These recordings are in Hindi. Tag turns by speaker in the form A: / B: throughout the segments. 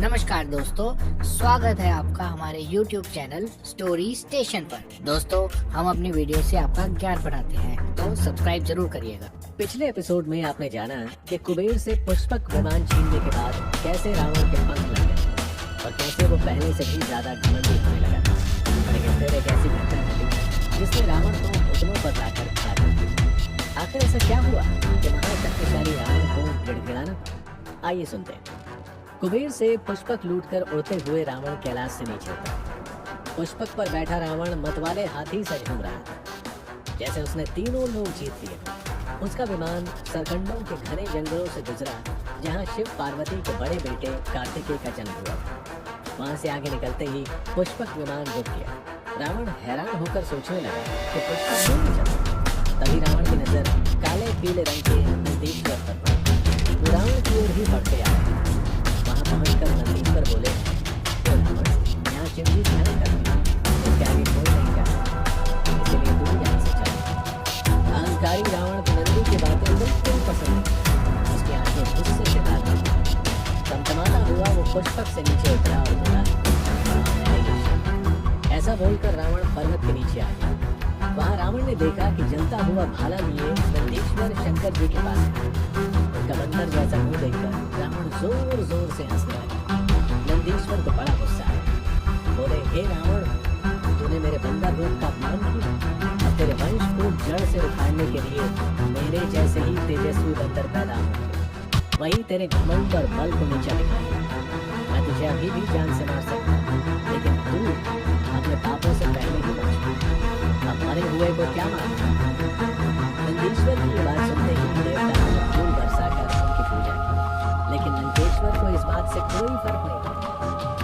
A: नमस्कार दोस्तों, स्वागत है आपका हमारे YouTube चैनल स्टोरी स्टेशन पर। दोस्तों, हम अपनी वीडियो से आपका ज्ञान बढ़ाते हैं, तो सब्सक्राइब जरूर करिएगा।
B: पिछले एपिसोड में आपने जाना कि कुबेर से पुष्पक विमान छीनने के बाद कैसे रावण के पंख लग गए और कैसे वो पहले से भी ज्यादा घमंडी होने लगा। लेकिन फिर एक ऐसी घटना घटी जिसने रावण को घुटनों पर लाकर खड़ा कर दिया। आखिर ऐसा क्या हुआ कि महाशक्तिशाली रावण को गिड़गिड़ाना पड़ा? आइए सुनते हैं। कुबेर से पुष्पक लूटकर उड़ते हुए रावण कैलाश से नीचे उतरा। पुष्पक पर बैठा रावण मतवाले हाथी से झूम रहा था, जैसे उसने तीनों लोग जीत लिए। उसका विमान सरकंडों के घने जंगलों से गुजरा, जहां शिव पार्वती के बड़े बेटे कार्तिकेय का जन्म हुआ। वहां से आगे निकलते ही पुष्पक विमान रुक गया। रावण हैरान होकर सोचने लगा कि पुष्पक क्यों नहीं चला। तभी रावण की नजर काले पीले रंग के नंदीश्वर पर पड़ी। वो रावण की ओर ही बढ़ते आया। वहां पहुंचकर नंदीश्वर बोले, यहाँ शिव जी ध्यान करते हैं, इसके आगे कोई नहीं जाता, इसलिए तू यहाँ से चल। अहंकारी रावण को नंदी की बातें बिल्कुल पसंद नहीं। उसकी आंखें गुस्से से लाल हो गईं। टमटमाता हुआ वो पुष्पक से नीचे उतरा और बोला, ऐसा बोलकर रावण पर्वत के नीचे आ गया। वहां रावण ने देखा कि जलता हुआ भाला लिए नंदीश्वर शंकर जी के पास है। उनका बंदर जैसा मुंह देखकर रावण जोर जोर से हंसने लगा। नंदीश्वर को बड़ा गुस्सा आया। बोले, हे रावण, तूने मेरे बंदर रूप का अपमान किया। अब तेरे वंश को जड़ से उखाड़ने के लिए मेरे जैसे ही तेजस्वी बंदर पैदा होंगे। वही तेरे घमंड और बल को नीचा दिखाएगा। मैं तुझे अभी भी जान से मार सकता हूँ, लेकिन तू अपने पापों से पहले ही पहुंच। अब मरे हुए को क्या मारना? नंदीश्वर की ये बात सुनते ही देवताओं ने फूल बरसाकर उनकी पूजा की, लेकिन लंकेश्वर को इस बात से कोई फर्क नहीं पड़ा।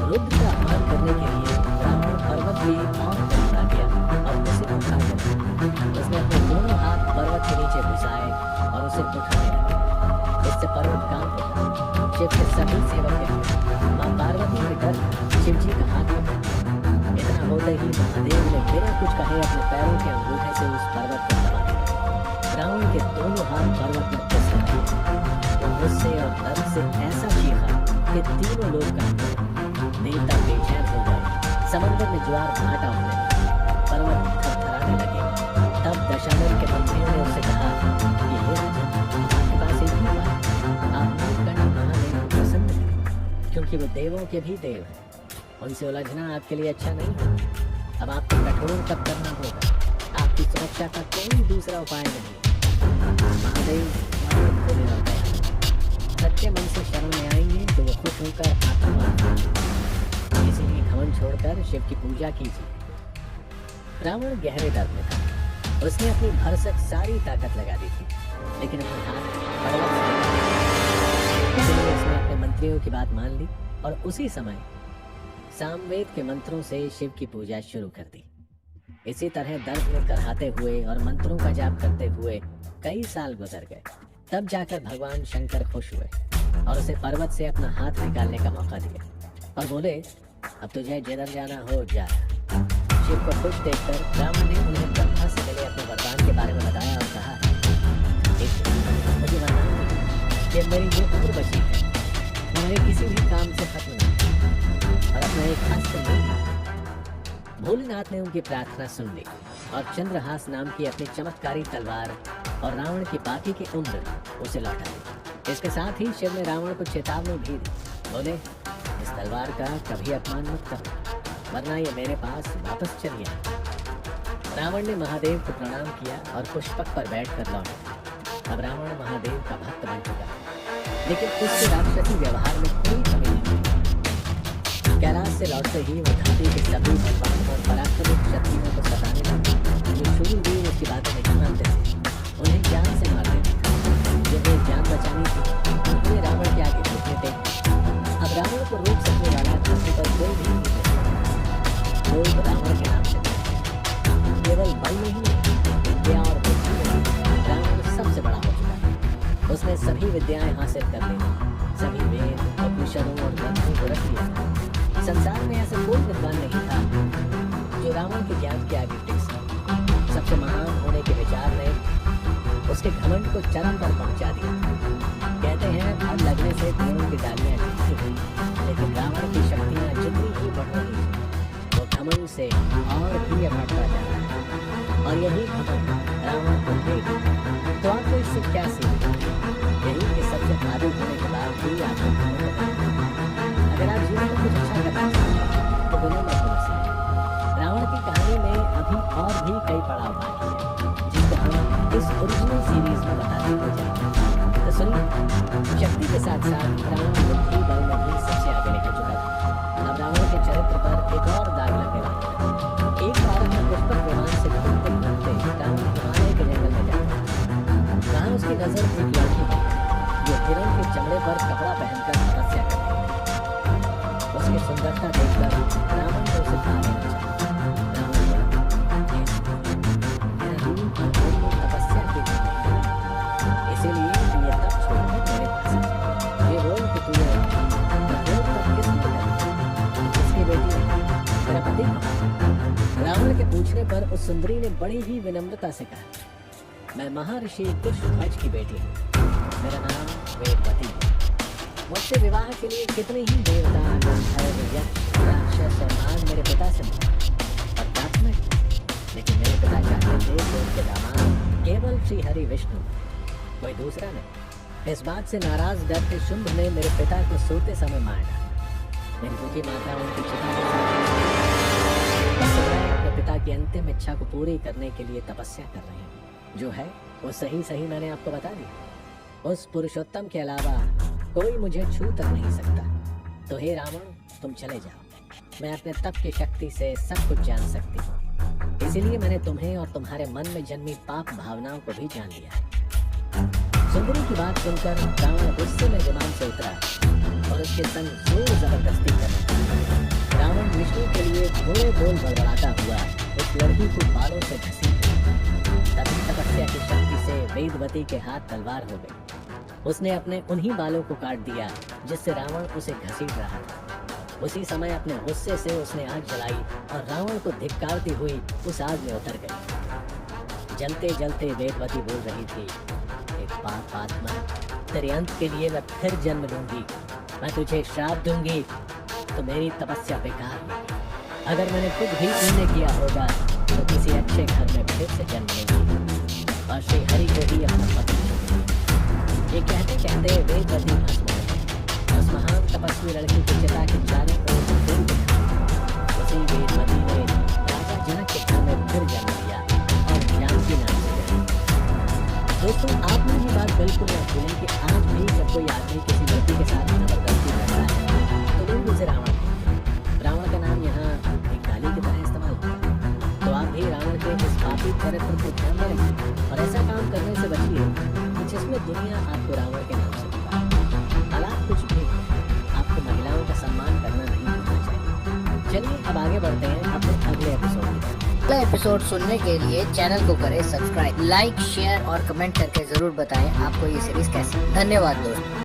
B: रुद्र का अपमान करने के लिए रावण पर्वत भी और बढ़ा गया और उसे उठा लिया। उसने अपने दोनों हाथ पर्वत के नीचे घुसाए और उसे उठाने लगा। इससे पर्वत कांप उठा। शिव के सभी सेवक गए। मां पार्वती के डर शिव जी का हाथ पकड़ा। इतना होते ही महादेव ने बिना कुछ कहे अपने पैरों के अंगूठे से उस पर्वत को दबा दिया। रावण के दोनों हाथ पर्वत में फिसल गए। वो गुस्से और दर्द से ऐसा चीखा कि तीनों लोग कांप गए। देवता बेचैन हो गए। समंदर में ज्वार भाटा होने लगा। पर्वत थरथराने लगे। तब दशानन के मंत्रियों ने उससे कहा, ये आपके पास एक ही बात है, आप नीलकंठ महादेव को प्रसन्न करें, क्योंकि वो देवों के भी देव हैं। उनसे उलझना आपके लिए अच्छा नहीं है। अब आपको कठोर तप करना होगा। आपकी सुरक्षा का कोई दूसरा उपाय नहीं है। महादेव खोले और गया। सच्चे मन से शरण में आएंगे तो वो खुश होकर आपको मारेंगे। इसीलिए घमंड छोड़कर शिव की पूजा कीजिए। रावण गहरे दर्द में था। उसने अपनी भरसक सारी ताकत लगा दी थी, लेकिन अपने हाथ पर्वत से इसलिए उसने अपने मंत्रियों की बात मान ली और उसी समय सामवेद के मंत्रों से शिव की पूजा शुरू कर दी। इसी तरह दर्द में कराहते हुए और मंत्रों का जाप करते हुए कई साल गुजर गए। तब जाकर भगवान शंकर खुश हुए और उसे पर्वत से अपना हाथ निकालने का मौका दिया और बोले, अब तुझे जिधर जाना हो जा। शिव को खुश देखकर रावण ने उन्हें ब्रह्मा से मिले अपने वरदान के बारे में बताया और कहा, मुझे वरदान कि मेरी जो उम्र बची है वो मेरे किसी भी काम से खत्म नहीं और अपना एक अस्त्र नहीं। भोलेनाथ ने उनकी प्रार्थना सुन ली और चंद्रहास नाम की अपनी चमत्कारी तलवार और रावण की बाकी की उम्र उसे लौटा दी। इसके साथ ही शिव ने रावण को चेतावनी भी दी। बोले, इस तलवार का कभी अपमान मत करो, वरना ये मेरे पास वापस चली आए। रावण ने महादेव को प्रणाम किया और पुष्पक पर बैठकर लौटा। अब रावण महादेव का भक्त बन चुका, लेकिन उसके राक्षसी व्यवहार में कोई कमी नहीं। कैलाश से लौटते ही वो घाटी के सभी बलवान और पराक्रमी क्षत्रियों को सताने लगा। जो शुरू भी उसकी बातों में नहीं मानते थे, उन्हें जान से मार देते थे। जिन्हें जान बचानी थी, उन्हें रावण के आगे झुकने थे। अब रावण को रोक सकने वाला धरती पर कोई भी नहीं थे। लोग रावण के नाम से केवल बल नहीं, विद्या और बुद्धि में रावण सबसे बड़ा हो चुका है। उसने सभी विद्याएं हासिल कर ली। सभी वेद, उपनिषदों और ग्रंथों को रख लिया। संसार में ऐसा कोई विद्वान नहीं था जो रावण के ज्ञान के आगे टिक सके। सबसे महान होने के विचार ने उसके घमंड को चरम पर पहुंचा दिया। कहते हैं फल लगने से पेड़ों की डालियां टूटती हैं, लेकिन रावण से और भी बढ़ता जा रहा है और यही घमंड रावण को ले गया। तो आपको इससे क्या सीख यही कि सबसे भारी होने के बाद भी आपको घमंड करना है। अगर आप जीवन में कुछ अच्छा करना चाहते हैं तो विनम्र होना सीखें। रावण की कहानी में अभी और भी कई पड़ाव बाकी हैं जिनको हम इस ओरिजिनल सीरीज में बताते हुए जाएंगे। तो सुनिए, शक्ति के साथ साथ रावण बुद्धि बल में भी सबसे आगे निकल चुका था। अब रावण के चरित्र पर एक और दाग लगने वाला है। एक बार अपने पुष्पक विमान से घूमते घूमते रावण हिमालय के जंगल में जाता है। वहाँ उसकी नजर एक लड़की पर जो हिरण के चमड़े पर कपड़ा पहनकर तपस्या कर रही है। उसकी सुंदरता देखकर रावण ने उसे पा लेना चाहा। रावण बोला, मेरा रूप और मन तपस्या के लिए नहीं है, इसीलिए तू ये तप छोड़कर मेरे पास आ जा। ये बोल कि तू ये तप किस लिए कर किसकी बेटी है, मेरा पति कौन? रावण के पूछने पर उस सुंदरी ने बड़ी ही विनम्रता से कहा, मैं महर्षि पुष्पध्वज की बेटी हूँ, मेरा नाम वेदवती है। मुझसे विवाह के लिए कितने ही देवता, गंधर्व, यक्ष, राक्षस और नाग मेरे पिता से मिले और प्राप्त नहीं, लेकिन मेरे पिता चाहते थे कि उनके दामाद केवल श्री हरि विष्णु, कोई दूसरा नहीं। इस बात से नाराज डरते शुंभ ने मेरे पिता को सोते समय मार डाला। मेरी दुखी माता उनकी चिता के साथ अपने पिता की अंतिम इच्छा को पूरी करने के लिए तपस्या कर रहे हैं। जो है वो सही मैंने आपको बता दिया। उस पुरुषोत्तम के अलावा कोई मुझे छू तक नहीं सकता। तो हे रावण, तुम चले जाओ। मैं अपने तप की शक्ति से सब कुछ जान सकती हूँ, इसीलिए मैंने तुम्हें और तुम्हारे मन में जन्मी पाप भावनाओं को भी जान लिया। सुंदरी की बात सुनकर रावण गुस्से में विमान से उतरा और उसके संग जोर जबरदस्ती करने लगा। रावण विष्णु के लिए थोड़े बोल बड़बड़ाता हुआ उस लड़की को बालों से घसीट तभी तपस्या की शक्ति से वेदवती के हाथ तलवार हो गई। उसने अपने उन्हीं बालों को काट दिया जिससे रावण उसे घसीट रहा था। उसी समय अपने गुस्से से उसने आग जलाई और रावण को धिक्कारती हुई उस आग में उतर गई। जलते जलते वेदवती बोल रही थी, एक पाप आत्मा, तेरे अंत के लिए मैं फिर जन्म लूंगी। मैं तुझे श्राप दूंगी तो मेरी तपस्या बेकार होगी। अगर मैंने कुछ भी पुण्य किया होगा तो किसी अच्छे घर में फिर से जन्म लेंगी और श्री हरि को ही अपना पति चुनेंगी। ये कहते कहते वेदवती भस्म हो गई। उस महान तपस्वी लड़की की चिता के चारों ओर फूल दिखा। उसी वेदवती ने राजा जनक के घर में फिर जन्म लिया और जानकी नाम से जन्म। दोस्तों, आप लोग ये बात बिल्कुल न भूलें कि आज भी जब कोई आदमी किसी लड़की के साथ जबरदस्ती करता है तो लोग उसे रावण कहते हैं। रावण का नाम यहाँ एक गाली की तरह इस्तेमाल होता है। तो आप भी रावण के इस पापी चरित्र को ध्यान में रखिए और ऐसा काम करने से बचिए कि जिसमें दुनिया आपको रावण के नाम से पुकारे। हालात कुछ भी हो, आपको महिलाओं का सम्मान करना नहीं भूलना चाहिए। चलिए अब आगे बढ़ते हैं अपने अगले एपिसोड की तरफ।
A: अगला एपिसोड सुनने के लिए चैनल को करें सब्सक्राइब, लाइक, शेयर और कमेंट करके जरूर बताएं आपको ये सीरीज कैसी। धन्यवाद दोस्तों।